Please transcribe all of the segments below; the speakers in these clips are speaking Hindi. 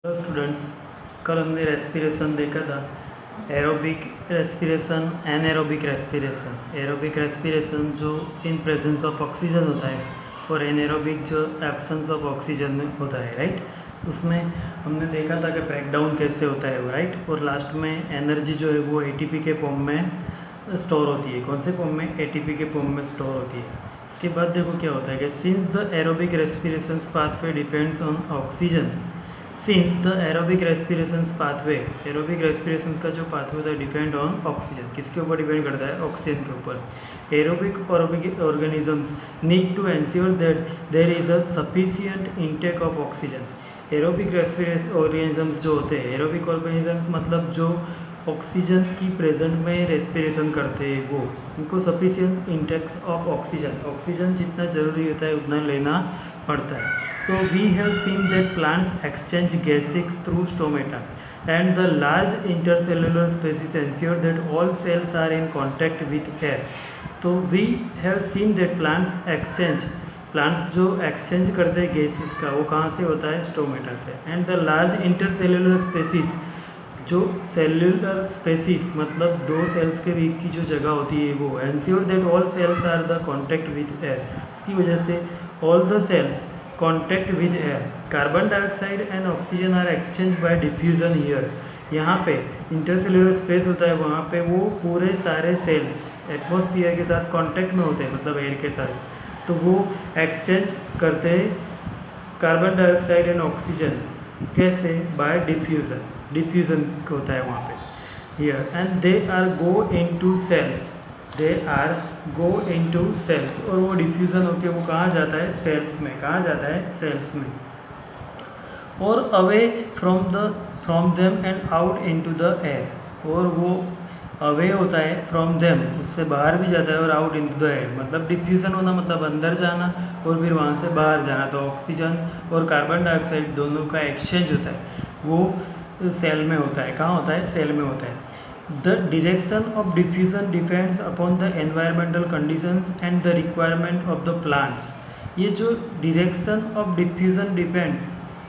हेलो स्टूडेंट्स, कल हमने रेस्पिरेशन देखा था। Aerobic respiration, anaerobic respiration. Aerobic respiration जो इन प्रेजेंस ऑफ ऑक्सीजन होता है और एनएरोबिक जो एब्सेंस ऑफ ऑक्सीजन में होता है, राइट। उसमें हमने देखा था कि ब्रेकडाउन कैसे होता है वो, राइट। और लास्ट में एनर्जी जो है वो एटीपी के फॉर्म में स्टोर होती है। कौन से फॉर्म में? एटीपी के फॉर्म में स्टोर होती है। इसके बाद देखो क्या होता है कि since the aerobic respiration pathway depends on oxygen, since the aerobic respiration pathway, aerobic respiration का जो पाथवे होता है डिपेंड ऑन ऑक्सीजन। किसके ऊपर डिपेंड करता है? ऑक्सीजन के ऊपर। Aerobic organisms need to ensure that there is a sufficient intake of oxygen. Aerobic respiration organisms जो होते हैं, एरोबिक ऑर्गेनिजम्स मतलब जो ऑक्सीजन की प्रेजेंट में रेस्पिरेशन करते हैं, वो उनको sufficient intake of oxygen, oxygen जितना ज़रूरी होता है उतना लेना पड़ता है। तो we have seen that plants exchange gases through stomata and the large intercellular spaces ensure that all cells are in contact with air. तो we have seen that plants जो एक्सचेंज करते हैं गैसेस का, वो कहाँ से होता है? स्टोमेटा से। And the large intercellular species, जो सेल्यूलर स्पेसीज मतलब दो सेल्स के बीच की जो जगह होती है, वो ensure that all cells are the contact with air. इसकी वजह से all the cells contact with air, carbon dioxide and oxygen are exchange by diffusion year. यहाँ पे इंटरसेल्युलर स्पेस होता है, वहाँ पे वो पूरे सारे सेल्स एटमॉस्फेयर के साथ कांटेक्ट में होते हैं, मतलब एयर के साथ, तो वो एक्सचेंज करते हैं कार्बन डाइऑक्साइड एंड ऑक्सीजन। कैसे? बाय डिफ्यूजन, डिफ्यूजन होता है वहाँ पे here. And they are go into cells, they are go into cells, और वो डिफ्यूज़न होके वो कहाँ जाता है? सेल्स में। कहाँ जाता है? सेल्स में। और away from them and out into the air, और वो अवे होता है फ्रॉम देम, उससे बाहर भी जाता है, और आउट इनटू द एयर मतलब डिफ्यूज़न होना मतलब अंदर जाना और फिर वहाँ से बाहर जाना। तो ऑक्सीजन और कार्बन डाइऑक्साइड दोनों का एक्सचेंज होता है, वो सेल में होता है। कहाँ होता है? सेल में होता है। The direction of diffusion depends upon the environmental conditions and the requirement of the plants. ये जो direction of diffusion depends,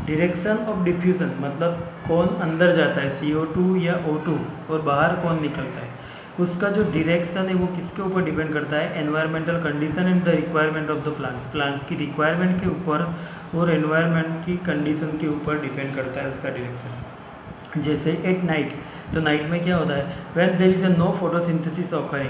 direction of diffusion मतलब कौन अंदर जाता है, CO2 या O2, और बाहर कौन निकलता है, उसका जो डायरेक्शन है वो किसके ऊपर डिपेंड करता है? Environmental condition and the requirement of the plants, plants की रिक्वायरमेंट के ऊपर और एनवायरमेंट की कंडीशन के ऊपर डिपेंड करता है उसका डायरेक्शन। जैसे एट नाइट, तो नाइट में क्या होता है? When there is a no photosynthesis occurring,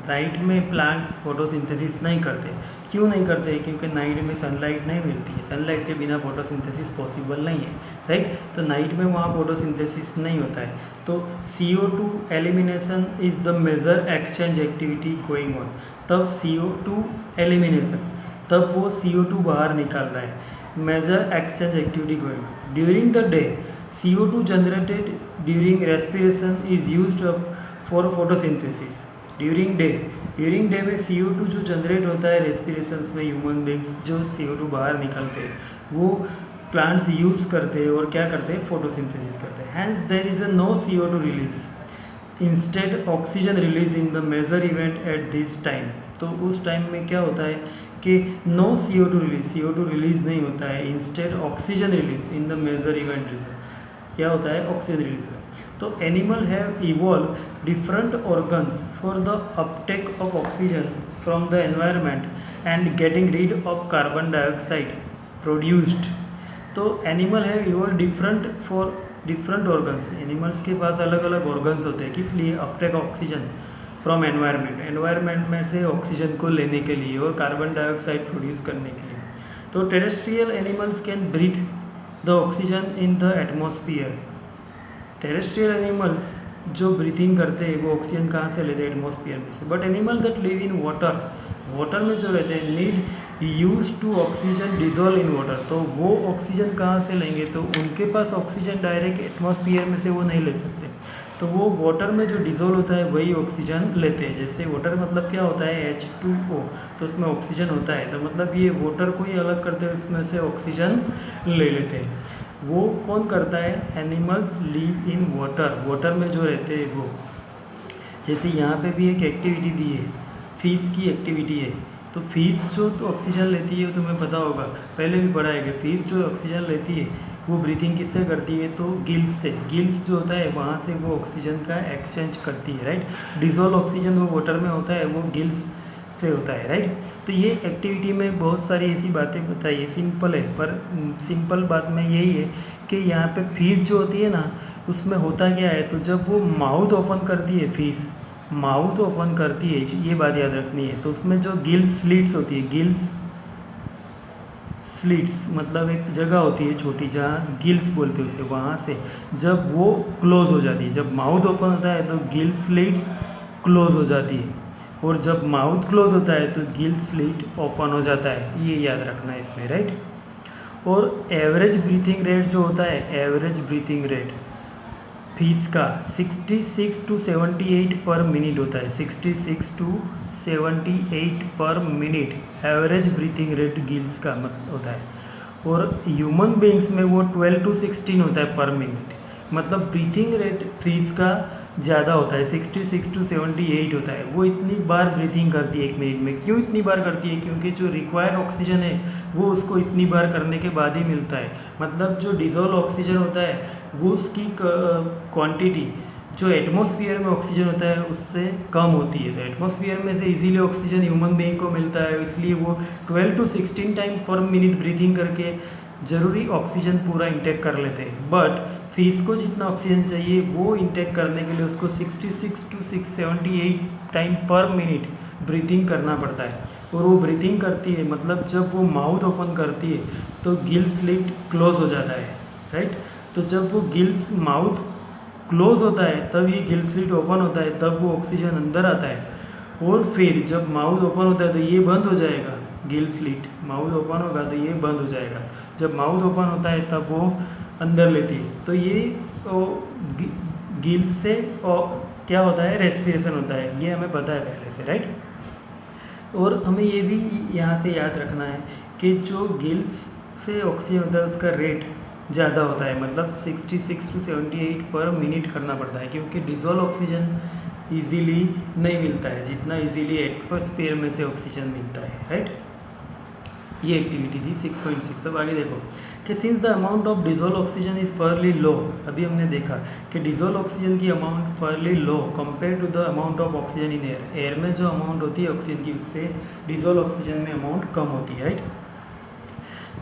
night में प्लांट्स फोटोसिंथेसिस नहीं करते। क्यों नहीं करते? क्योंकि नाइट में सनलाइट नहीं मिलती है, सनलाइट के बिना फोटोसिंथेसिस पॉसिबल नहीं है, राइट। तो नाइट में वहाँ फोटोसिंथेसिस नहीं होता है। तो CO2 elimination is the major exchange activity going on. तब CO2 एलिमिनेशन, तब वो CO2 बाहर निकालता है, major exchange activity going on. During the day CO2 generated during respiration is used up for photosynthesis. During day में CO2 जो जनरेट होता है रेस्पिरेशन में, ह्यूमन बींग्स जो CO2 बाहर निकलते हैं वो प्लांट्स यूज़ करते हैं और क्या करते हैं? फोटोसिंथेसिस करते हैं। Hence there is a no CO2 release, instead oxygen release in the major event at this time. तो उस टाइम में क्या होता है कि no CO2 release, CO2 release नहीं होता है, instead oxygen release in the major event. क्या होता है? Oxygen release. तो animal have evolve different organs for the uptake of oxygen from the environment and getting rid of carbon dioxide produced. तो animal have evolve different organs, animals के पास अलग अलग ऑर्गन्स होते हैं। किस लिए? Uptake oxygen from environment, environment में से ऑक्सीजन को लेने के लिए और कार्बन डाइऑक्साइड प्रोड्यूस करने के लिए। तो terrestrial animals can breathe the oxygen in the atmosphere. Terrestrial animals जो ब्रीथिंग करते हैं वो ऑक्सीजन कहाँ से लेते हैं? एटमॉस्फियर में से। But animal that live in water, water में जो रहते हैं, need use to oxygen dissolve in water. तो वो ऑक्सीजन कहाँ से लेंगे? तो उनके पास ऑक्सीजन डायरेक्ट एटमॉस्फियर में से वो नहीं ले सकते, तो वो वाटर में जो डिजोल्व होता है वही ऑक्सीजन लेते हैं। जैसे वाटर मतलब क्या होता है? H2O, तो उसमें ऑक्सीजन होता है, तो मतलब ये वाटर को ही अलग करते हुए उसमें से ऑक्सीजन ले लेते हैं। वो कौन करता है? Animals live in water, water में जो रहते हैं वो। जैसे यहाँ पे भी एक एक्टिविटी दी है, फिश की एक्टिविटी है। तो फिश जो तो ऑक्सीजन लेती है, तुम्हें पता होगा, पहले भी पढ़ा है कि फिश जो ऑक्सीजन लेती है वो ब्रीथिंग किससे करती है, तो गिल्स से। गिल्स जो होता है वहाँ से वो ऑक्सीजन का एक्सचेंज करती है, राइट। डिजोल्व ऑक्सीजन वो वाटर में होता है, वो गिल्स से होता है, राइट। तो ये एक्टिविटी में बहुत सारी ऐसी बातें बताइए, सिंपल है, पर सिंपल बात में यही है कि यहाँ पे फीस जो होती है ना, उसमें होता क्या है, तो जब वो माउथ ओपन करती है, फीस माउथ ओपन करती है, ये बात याद रखनी है, तो उसमें जो गिल्स स्लिट्स होती है, गिल्स स्लिट्स मतलब एक जगह होती है छोटी जहाँ गिल्स बोलते हैं उसे, वहाँ से जब वो क्लोज हो जाती है, जब माउथ ओपन होता है तो गिल स्लिट्स क्लोज हो जाती है, और जब माउथ क्लोज होता है तो गिल स्लिट ओपन हो जाता है, ये याद रखना है इसमें, राइट। और एवरेज ब्रीथिंग रेट जो होता है, एवरेज ब्रीथिंग रेट फीस का 66 to 78 पर मिनट होता है, 66 to 78 पर minute average breathing rate gills का होता है। और ह्यूमन बींग्स में वो 12 to 16 होता है पर मिनट, मतलब ब्रीथिंग रेट फीस का ज़्यादा होता है, 66 to 78 होता है। वो इतनी बार ब्रीथिंग करती है एक मिनट में। क्यों इतनी बार करती है, क्योंकि जो रिक्वायर्ड ऑक्सीजन है वो उसको इतनी बार करने के बाद ही मिलता है। मतलब जो डिजोल्व ऑक्सीजन होता है वो उसकी क्वांटिटी जो एटमॉस्फेयर में ऑक्सीजन होता है उससे कम होती है। तो एटमॉस्फेयर में से इजीली ऑक्सीजन ह्यूमन बीइंग को मिलता है, इसलिए वो 12 to 16 टाइम पर मिनट ब्रीथिंग करके ज़रूरी ऑक्सीजन पूरा इंटेक कर लेते हैं। बट फीस को जितना ऑक्सीजन चाहिए वो इंटेक करने के लिए उसको 66 to 678 टाइम पर मिनट ब्रीथिंग करना पड़ता है। और वो ब्रीथिंग करती है, मतलब जब वो माउथ ओपन करती है तो गिल स्लिट क्लोज हो जाता है, राइट। तो जब वो गिल्स माउथ क्लोज होता है तब ये गिल स्लिट ओपन होता है, तब वो ऑक्सीजन अंदर आता है। और फिर जब माउथ ओपन होता है तो ये बंद हो जाएगा, गिल स्लिट माउथ ओपन होगा तो ये बंद हो जाएगा। जब माउथ ओपन होता है तब वो अंदर लेती है। तो ये गिल से क्या होता है, रेस्पिरेशन होता है, ये हमें पता है पहले से, राइट। और हमें ये भी यहाँ से याद रखना है कि जो गिल्स से ऑक्सीजन होता है उसका रेट ज़्यादा होता है, मतलब 66 to 78 पर मिनट करना पड़ता है, क्योंकि डिजोल्व ऑक्सीजन इजीली नहीं मिलता है जितना इजीली एटमॉस्फेयर में से ऑक्सीजन मिलता है, राइट। ये एक्टिविटी थी 6.6। अब आगे देखो कि since the amount of dissolve oxygen is fairly low, अभी हमने देखा कि डिजोल्व ऑक्सीजन की amount fairly low compare to the amount of oxygen in air. Air में जो अमाउंट होती है ऑक्सीजन की उससे डिजोल्व ऑक्सीजन में अमाउंट कम होती है, राइट।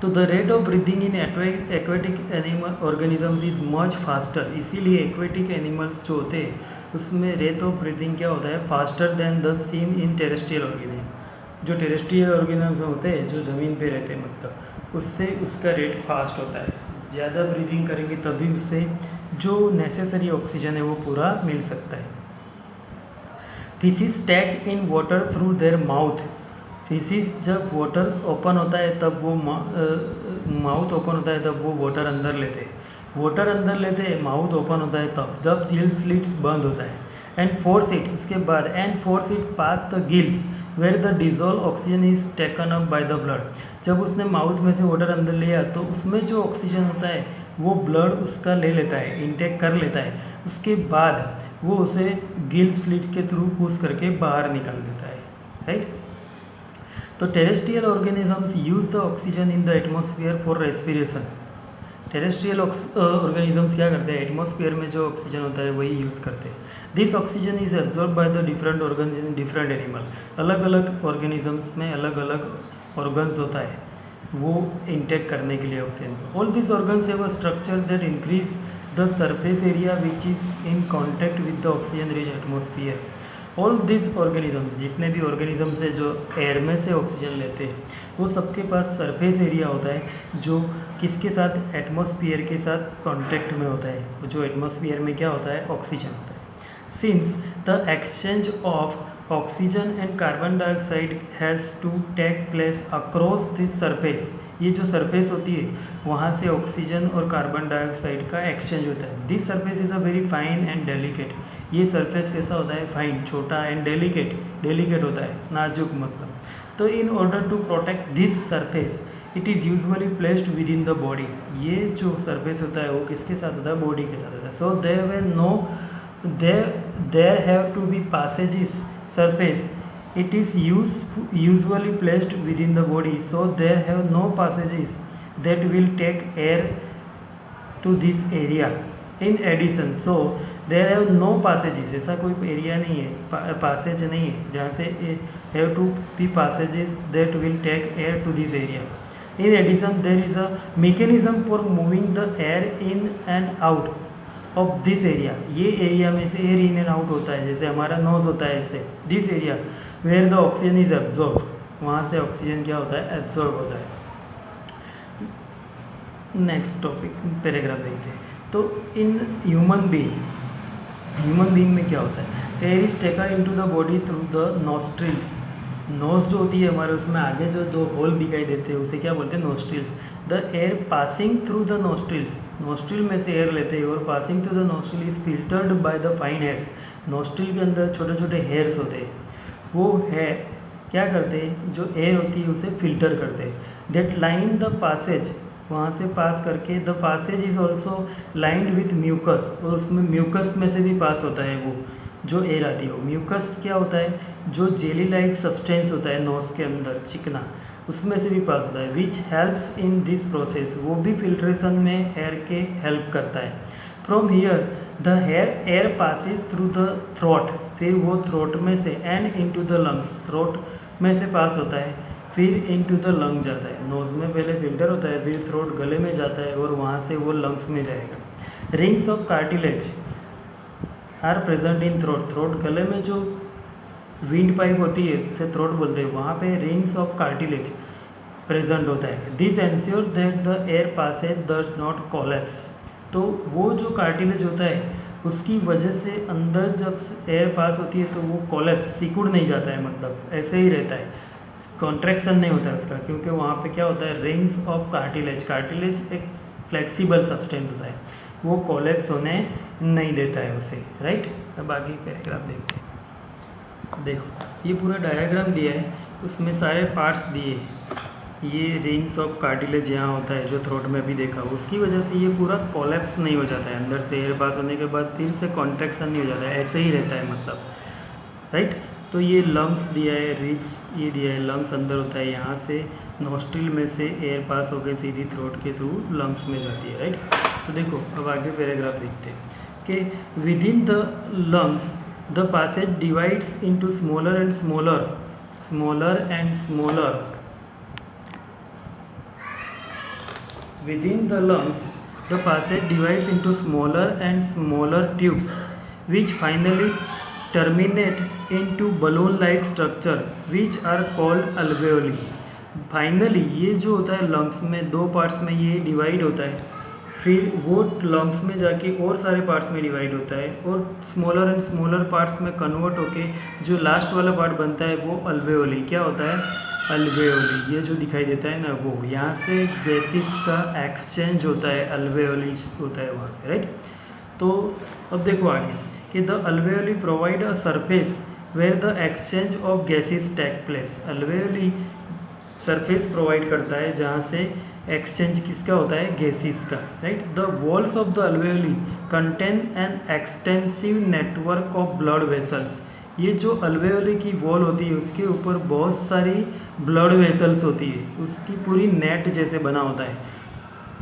तो the rate of breathing in aquatic animal organisms is much faster, इसीलिए एक्वेटिक एनिमल्स जो होते हैं उसमें रेट ऑफ ब्रीथिंग क्या होता है, faster than the seen in terrestrial organism. जो टेरेस्ट्रियल ऑर्गेनिज्म होते हैं जो ज़मीन पे रहते हैं, मतलब उससे उसका रेट फास्ट होता है। ज़्यादा ब्रीथिंग करेंगे तभी उससे जो नेसेसरी ऑक्सीजन है वो पूरा मिल सकता है। Fishes take in water through their mouth, fishes जब वाटर ओपन होता है तब वो माउथ ओपन होता है तब वो वाटर अंदर लेते हैं, वाटर अंदर लेते हैं, माउथ ओपन होता है तब जब गिल स्लिट्स बंद होता है। एंड फोर्स इट, उसके बाद and force it pass the gills where the dissolve oxygen is taken up by the blood. जब उसने माउथ में से वाटर अंदर लिया तो उसमें जो ऑक्सीजन होता है वो ब्लड उसका ले लेता है, इंटेक कर लेता है। उसके बाद वो उसे गिल स्लिट के थ्रू पुश करके बाहर निकाल देता है, राइट। तो terrestrial organisms use the oxygen in the atmosphere for respiration. Terrestrial organisms क्या करते हैं, एटमॉस्फेयर में जो ऑक्सीजन होता है वही यूज़ करते हैं। This oxygen is absorb by the different organs in different animal. अलग अलग ऑर्गेनिजम्स में अलग अलग ऑर्गन्स होता है वो इंटेक करने के लिए oxygen. All this organs have a structure that increase the surface area which is in contact with the oxygen rich atmosphere. All this organisms, जितने भी ऑर्गेनिजम्स है जो एयर में से ऑक्सीजन लेते हैं वो सबके पास सरफेस एरिया होता है जो किसके साथ, एटमॉस्फेयर के साथ कॉन्टैक्ट में होता है। जो एटमॉस्फेयर में क्या होता है, ऑक्सीजन होता है। Since the exchange of oxygen and carbon dioxide has to take place across this surface, ये जो सरफेस होती है वहाँ से ऑक्सीजन और कार्बन डाइऑक्साइड का एक्सचेंज होता है। This surface is a very fine and delicate. ये सरफेस कैसा होता है, फाइन, छोटा, एंड डेलिकेट, डेलिकेट होता है, नाजुक मतलब। तो in order to protect this surface it is usually placed within the body. ये जो सरफेस होता है वो किसके साथ होता है, बॉडी के साथ होता है। सो there have to be passages surface, it is usually placed within the body, so there have no passages that will take air to this area. In addition, so there have no passages, ऐसा कोई एरिया नहीं है, passage नहीं है जहाँ से have to be passages that will take air to this area. In addition, there is a mechanism for moving the air in and out of this area. ये एरिया में से एयर इन एंड आउट होता है, जैसे हमारा नोज होता है ऐसे. This area where the oxygen is absorb, वहाँ से ऑक्सीजन क्या होता है, एब्जॉर्ब होता है. नेक्स्ट टॉपिक पैराग्राफ देखते हैं. तो इन ह्यूमन बीइंग में क्या होता है, air is taken into the body through the nostrils. Nose जो होती है हमारे, उसमें आगे जो दो होल दिखाई देते हैं उसे क्या बोलते हैं, nostrils. The air passing through the nostrils, nostril में से एयर लेते हैं और passing through the nostril is filtered by the fine hairs. Nostril के अंदर छोटे छोटे हेयर्स होते हैं, वो है क्या करते हैं, जो एयर होती है उसे फिल्टर करते हैं. दैट लाइन द पासेज, वहाँ से पास करके. The passage is also lined with mucus, और उसमें म्यूकस में से भी पास होता है वो जो एयर आती है. वो म्यूकस क्या होता है, जो जेली लाइक सब्सटेंस होता है नोज के अंदर चिकना, उसमें से भी पास होता है. Which helps in this process, वो भी फिल्ट्रेशन में एयर के हेल्प करता है. From here the air passes through the throat, फिर वो थ्रोट में से and into the lungs, throat में से पास होता है, फिर इनटू द लंग जाता है. नोज में पहले फिल्टर होता है, फिर थ्रोट गले में जाता है और वहाँ से वो लंग्स में जाएगा. Rings of cartilage are present in throat, throat गले में जो विंड पाइप होती है जिसे थ्रोट बोलते हैं, वहाँ पे रिंग्स ऑफ कार्टिलेज प्रेजेंट होता है. This ensure that the air passage does not collapse, तो वो जो कार्टिलेज होता है उसकी वजह से अंदर जब एयर पास होती है तो वो कोलैप्स, सिकुड़ नहीं जाता है, मतलब ऐसे ही रहता है, कॉन्ट्रैक्शन नहीं होता है उसका, क्योंकि वहाँ पे क्या होता है, रिंग्स ऑफ कार्टिलेज. कार्टिलेज एक फ्लेक्सिबल सब्सटेंस होता है, वो कोलैप्स होने नहीं देता है उसे, राइट. अब आगे पैराग्राफ देखते हैं. देखो ये पूरा डायग्राम दिया है, उसमें सारे पार्ट्स दिए. ये रिंग्स ऑफ कार्टिलेज यहाँ होता है जो थ्रोट में भी देखा, उसकी वजह से ये पूरा कोलैप्स नहीं हो जाता है, अंदर से एयर पास होने के बाद फिर से कॉन्ट्रैक्शन नहीं हो जाता है, ऐसे ही रहता है मतलब, राइट. तो ये लंग्स दिया है, रिब्स ये दिया है, लंग्स अंदर होता है, यहाँ से नोस्ट्रिल में से एयर पास होकर सीधी थ्रोट के थ्रू लंग्स में जाती है, राइट. तो देखो अब आगे पैराग्राफ देखते हैं कि within the lungs the passage divides into smaller and smaller within the lungs the passage divides into smaller and smaller tubes which finally terminate into balloon like structure which are called alveoli. Finally ये जो होता है लंग्स में दो पार्ट्स में ये डिवाइड होता है, फिर वो लंग्स में जाके और सारे पार्ट्स में डिवाइड होता है और स्मॉलर एंड स्मॉलर पार्ट्स में कन्वर्ट होके जो लास्ट वाला पार्ट बनता है वो अल्वेओली. क्या होता है, अल्वेओली. ये जो दिखाई देता है ना, वो यहाँ से गैसेस का एक्सचेंज होता है, अल्वेओली होता है वहाँ से, राइट. तो अब देखो आगे कि the alveoli provide a surface where the exchange of gases take place. Alveoli surface provide करता है जहाँ से एक्सचेंज किसका होता है, गैसेस का, right. The walls of the alveoli contain an extensive network of blood vessels. ये जो अल्वेओली की वॉल होती है उसके ऊपर बहुत सारी ब्लड वेसल्स होती है, उसकी पूरी नेट जैसे बना होता है.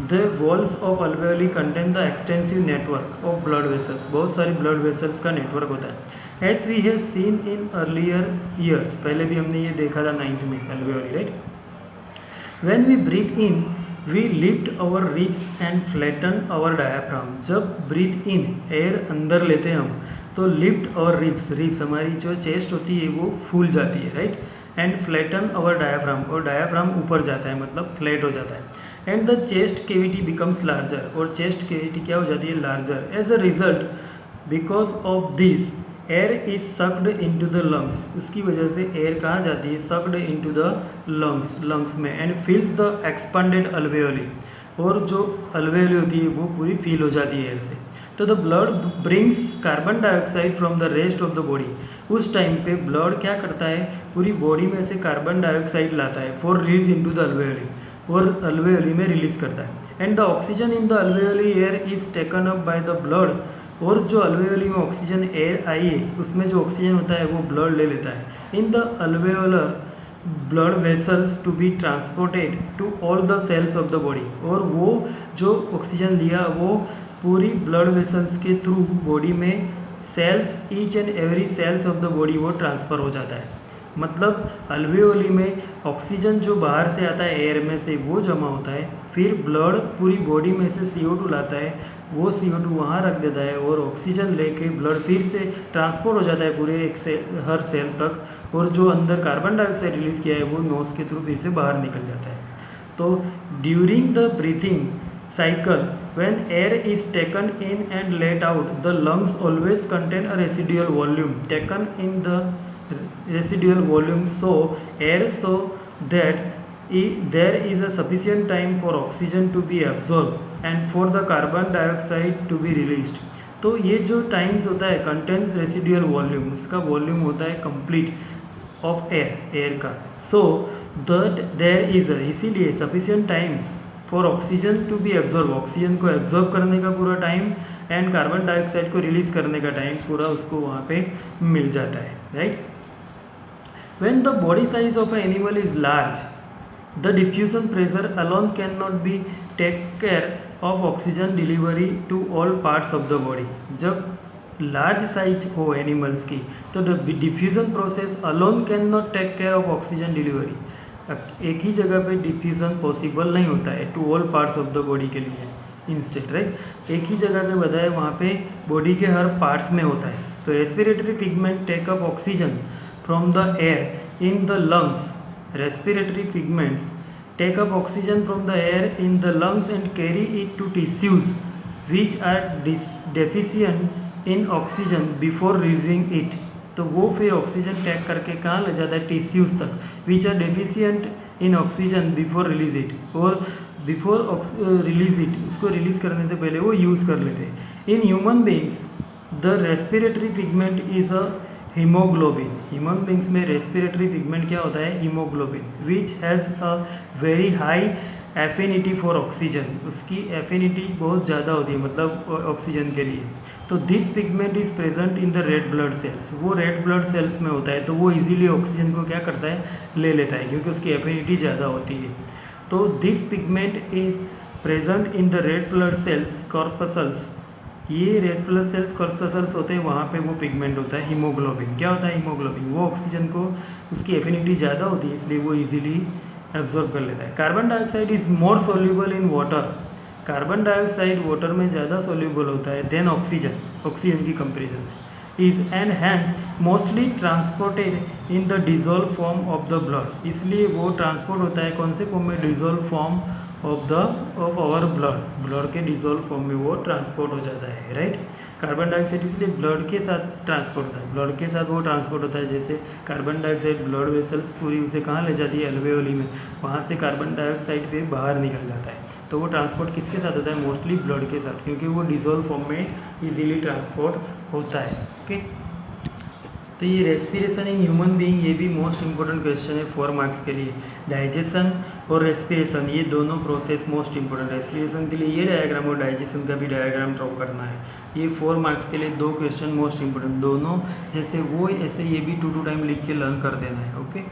The walls of alveoli contain the extensive network of blood vessels, बहुत सारी ब्लड वेसल्स का नेटवर्क होता है. As we have seen in earlier years, पहले भी हमने ये देखा था 9th में alveoli, right. When we breathe in, we lift our ribs and flatten our diaphragm. जब breathe in एयर अंदर लेते हैं हम तो lift our ribs, ribs हमारी जो चेस्ट होती है वो फूल जाती है, right. And flatten our diaphragm, और diaphragm ऊपर जाता है मतलब फ्लैट हो जाता है. And the chest cavity becomes larger, और चेस्ट कैविटी क्या हो जाती है, larger. As a result because of this air is sucked into the lungs, उसकी वजह से एयर कहाँ जाती है, sucked into the lungs, lungs में. And fills the expanded alveoli, और जो अल्वेओली होती है वो पूरी फील हो जाती है एयर से. तो the blood brings carbon dioxide from the rest of the body. उस टाइम पे ब्लड क्या करता है, पूरी बॉडी में से कार्बन डाइऑक्साइड लाता है for release into the alveoli, और अल्वेओली में रिलीज करता है. And the oxygen in the alveoli air is taken up by the blood, और जो अल्वेओली में ऑक्सीजन एयर आई है उसमें जो ऑक्सीजन होता है वो ब्लड ले लेता है. In the alveolar blood vessels to be transported to all the cells of the body, और वो जो ऑक्सीजन लिया वो पूरी ब्लड वेसल्स के थ्रू बॉडी में cells, each and every cells of the body वो ट्रांसफ़र हो जाता है। मतलब अल्वेओली में ऑक्सीजन जो बाहर से आता है एयर में से वो जमा होता है, फिर ब्लड पूरी बॉडी में से CO2 लाता है, वो CO2 वहाँ रख देता है और ऑक्सीजन लेके ब्लड फिर से ट्रांसपोर्ट हो जाता है पूरे हर सेल तक, और जो अंदर कार्बन डाइऑक्साइड रिलीज़ किया है वो नोज के थ्रू फिर से बाहर निकल जाता है। तो during the breathing cycle, when air is taken in and let out, the lungs always contain a residual volume taken in the residual volume so air, so that there is a sufficient time for oxygen to be absorbed and for the carbon dioxide to be released। तो ये जो टाइम्स होता है कंटेंस रेसिडुअल वॉल्यूम, उसका वॉल्यूम होता है कंप्लीट ऑफ एयर का। सो दैट देयर इज इसीलिए sufficient time for oxygen to be absorb, oxygen को एब्जॉर्ब करने का पूरा टाइम एंड कार्बन डाइऑक्साइड को रिलीज़ करने का टाइम पूरा उसको वहाँ पे मिल जाता है, right. When the body size of a animal is large, the diffusion pressure alone can not be take care of oxygen delivery to all parts of the body. जब लार्ज साइज हो एनिमल्स की तो the diffusion process alone can not take care of oxygen delivery, एक ही जगह पे डिफ्यूज़न पॉसिबल नहीं होता है to all parts of the body के लिए इंस्टेंट, राइट। एक ही जगह पे बताए वहाँ पे बॉडी के हर पार्ट्स में होता है। तो respiratory pigment take up oxygen from the air in the lungs, respiratory pigments take up oxygen from the air in the lungs and carry it to tissues which are deficient in oxygen before releasing it. तो वो फिर ऑक्सीजन टैग करके कहाँ ले जाता है, टिश्यूज़ तक, which are deficient in oxygen before release it, और बिफोर रिलीज इट उसको रिलीज़ करने से पहले वो यूज़ कर लेते हैं। In human beings the respiratory pigment is a hemoglobin. Human beings में रेस्पिरेटरी पिगमेंट क्या होता है, hemoglobin, which has a very high affinity for oxygen, उसकी एफिनिटी बहुत ज़्यादा होती है मतलब ऑक्सीजन के लिए। तो this pigment is present in the red blood cells, वो रेड ब्लड सेल्स में होता है, तो वो इजीली ऑक्सीजन को क्या करता है, ले लेता है, क्योंकि उसकी एफिनिटी ज़्यादा होती है। तो this pigment is present in the red blood cells corpuscles, ये रेड ब्लड सेल्स कॉर्पसल्स होते हैं, वहाँ पे वो पिगमेंट होता है हीमोग्लोबिन। क्या होता है हीमोग्लोबिन, वो ऑक्सीजन को उसकी एफिनिटी ज़्यादा होती है इसलिए वो इजीली एब्जॉर्ब कर लेता है। Carbon dioxide is more soluble in water, carbon dioxide water में ज़्यादा सोल्यूबल होता है देन ऑक्सीजन, ऑक्सीजन की comparison. Is and hence mostly transported in the dissolve form of the blood, इसलिए वो ट्रांसपोर्ट होता है कौन से फॉर्म में, dissolve form of our blood, blood के डिजोल्व फॉर्म में वो ट्रांसपोर्ट हो जाता है, राइट। कार्बन डाइऑक्साइड इसलिए ब्लड के साथ ट्रांसपोर्ट होता है, ब्लड के साथ वो ट्रांसपोर्ट होता है, जैसे कार्बन डाइऑक्साइड ब्लड वेसल्स पूरी उसे कहाँ ले जाती है, अल्वेओली में, वहाँ से कार्बन डाइऑक्साइड फिर बाहर निकल जाता है। तो वो ट्रांसपोर्ट किसके साथ होता है, मोस्टली ब्लड के साथ, क्योंकि वो डिजोल्व फॉर्म में इजीली ट्रांसपोर्ट होता है, ओके। तो ये रेस्पिरेशन इन ह्यूमन बीइंग, ये भी मोस्ट इंपॉर्टेंट क्वेश्चन है 4 मार्क्स के लिए। डाइजेशन और रेस्पिरेशन ये दोनों प्रोसेस मोस्ट इंपॉर्टेंट है। रेस्पिरेशन के लिए ये डायग्राम और डाइजेशन का भी डायग्राम ड्रॉ करना है। ये 4 मार्क्स के लिए 2 क्वेश्चन मोस्ट इंपॉर्टेंट, दोनों जैसे वो ऐसे ये भी 2 टाइम लिख के लर्न कर देना है, ओके।